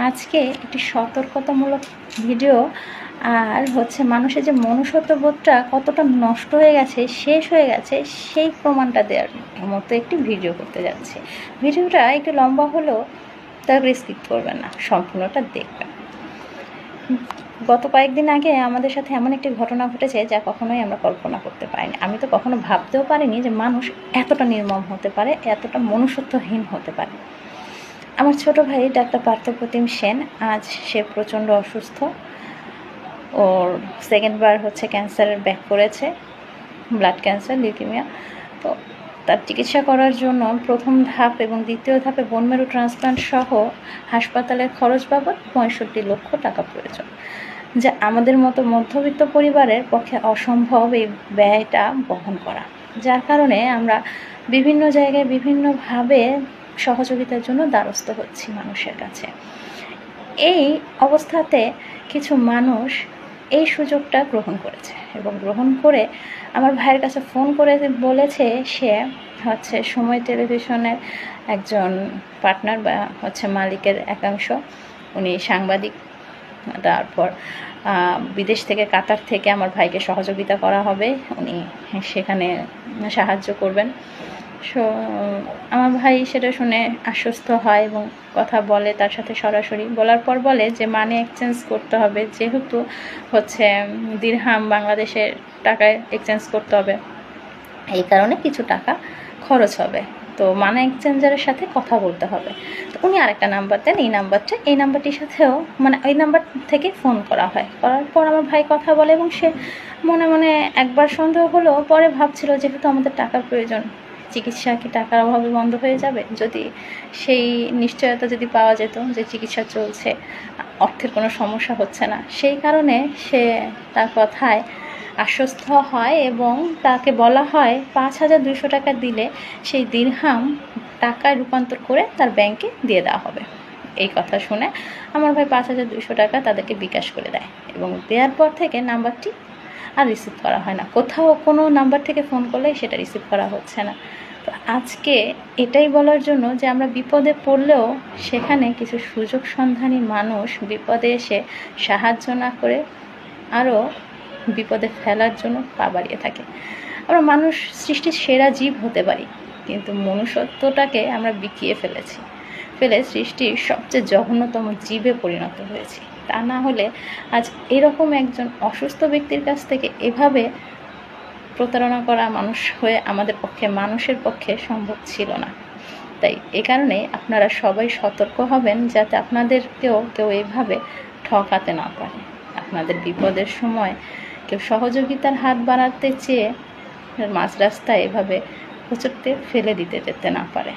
আজকে একটি সতর্কতামূলক ভিডিও আর মানুষের যে মনুষ্যত্ববোধটা কতটা নষ্ট হয়ে গেছে, শেষ হয়ে গেছে, সেই প্রমাণটা দেওয়ার মতো একটি ভিডিও করতে যাচ্ছি। ভিডিওটা একটু লম্বা হলেও তাকে স্কিপ করবেন না, সম্পূর্ণটা দেখবেন। গত কয়েকদিন আগে আমাদের সাথে এমন একটি ঘটনা ঘটেছে যা কখনোই আমরা কল্পনা করতে পারিনি। আমি তো কখনো ভাবতেও পারিনি যে মানুষ এতটা নির্মম হতে পারে, এতটা মনুষ্যত্বহীন হতে পারে। আমার ছোট ভাই ডাক্তার পার্থপ্রতিম সেন, আজ সে প্রচণ্ড অসুস্থ। ওর সেকেন্ডবার ক্যান্সারের ব্যাক করেছে, ব্লাড ক্যান্সার, লিউকেমিয়া। তো তার চিকিৎসা করার জন্য প্রথম ধাপ এবং দ্বিতীয় ধাপে বোন মেরু ট্রান্সপ্লান্ট সহ হাসপাতালের খরচ বাবদ 65 লক্ষ টাকা প্রয়োজন, যা আমাদের মতো মধ্যবিত্ত পরিবারের পক্ষে অসম্ভব এই ব্যয়টা বহন করা। যার কারণে আমরা বিভিন্ন জায়গায় বিভিন্নভাবে সহযোগিতার জন্য দ্বারস্থ হচ্ছি মানুষের কাছে। এই অবস্থাতে কিছু মানুষ এই সুযোগটা গ্রহণ করেছে এবং গ্রহণ করে আমার ভাইয়ের কাছে ফোন করে বলেছে সে সময় টেলিভিশনের একজন পার্টনার বা মালিকের একাংশ, উনি সাংবাদিক। তারপর বিদেশ থেকে, কাতার থেকে আমার ভাইকে সহযোগিতা করা হবে, উনি সেখানে সাহায্য করবেন। আমার ভাই সেটা শুনে আশ্বস্ত হয় এবং কথা বলে তার সাথে সরাসরি। বলার পর বলে যে মানি এক্সচেঞ্জ করতে হবে, যেহেতু দিরহাম বাংলাদেশের টাকায় এক্সচেঞ্জ করতে হবে, এই কারণে কিছু টাকা খরচ হবে। তো মানি এক্সচেঞ্জারের সাথে কথা বলতে হবে। তো উনি আরেকটা নাম্বার দেন, এই নাম্বারটির সাথেও ওই নাম্বার থেকে ফোন করা হয়। করার পর আমার ভাই কথা বলে এবং সে মনে মনে একবার সন্দেহ হলো, পরে ভাবছিল যেহেতু আমাদের টাকার প্রয়োজন, চিকিৎসা কি টাকার অভাবে বন্ধ হয়ে যাবে? যদি সেই নিশ্চয়তা যদি পাওয়া যেত যে চিকিৎসা চলছে, অর্থের কোনো সমস্যা হচ্ছে না, সেই কারণে সে তার কথায় আশ্বস্ত হয় এবং তাকে বলা হয় 5200 টাকা দিলে সেই দিরহাম টাকায় রূপান্তর করে তার ব্যাংকে দিয়ে দেওয়া হবে। এই কথা শুনে আমার ভাই 5200 টাকা তাদেরকে বিকাশ করে দেয় এবং দেওয়ার পর থেকে নাম্বারটি আর রিসিভ করা হয় না। কোথাও কোনো নাম্বার থেকে ফোন করলে সেটা রিসিভ করা হচ্ছে না। তো আজকে এটাই বলার জন্য যে আমরা বিপদে পড়লেও সেখানে কিছু সুযোগ সন্ধানী মানুষ বিপদে এসে সাহায্য না করে আরও বিপদে ফেলার জন্য পা বাড়িয়ে থাকে। আমরা মানুষ সৃষ্টির সেরা জীব হতে পারি, কিন্তু মনুষ্যত্বটাকে আমরা বিকিয়ে ফেলে সৃষ্টির সবচেয়ে জঘন্যতম জীবে পরিণত হয়েছি। তা না হলে আজ এরকম একজন অসুস্থ ব্যক্তির কাছ থেকে এভাবে প্রতারণা করা মানুষের পক্ষে সম্ভব ছিল না। তাই এ কারণে আপনারা সবাই সতর্ক হবেন যাতে আপনাদেরকেও কেউ এভাবে ঠকাতে না পারে। আপনাদের বিপদের সময় কেউ সহযোগিতার হাত বাড়াতে চেয়ে মাঝ রাস্তায় এভাবে হোঁচট ফেলে দিতে যেতে না পারে।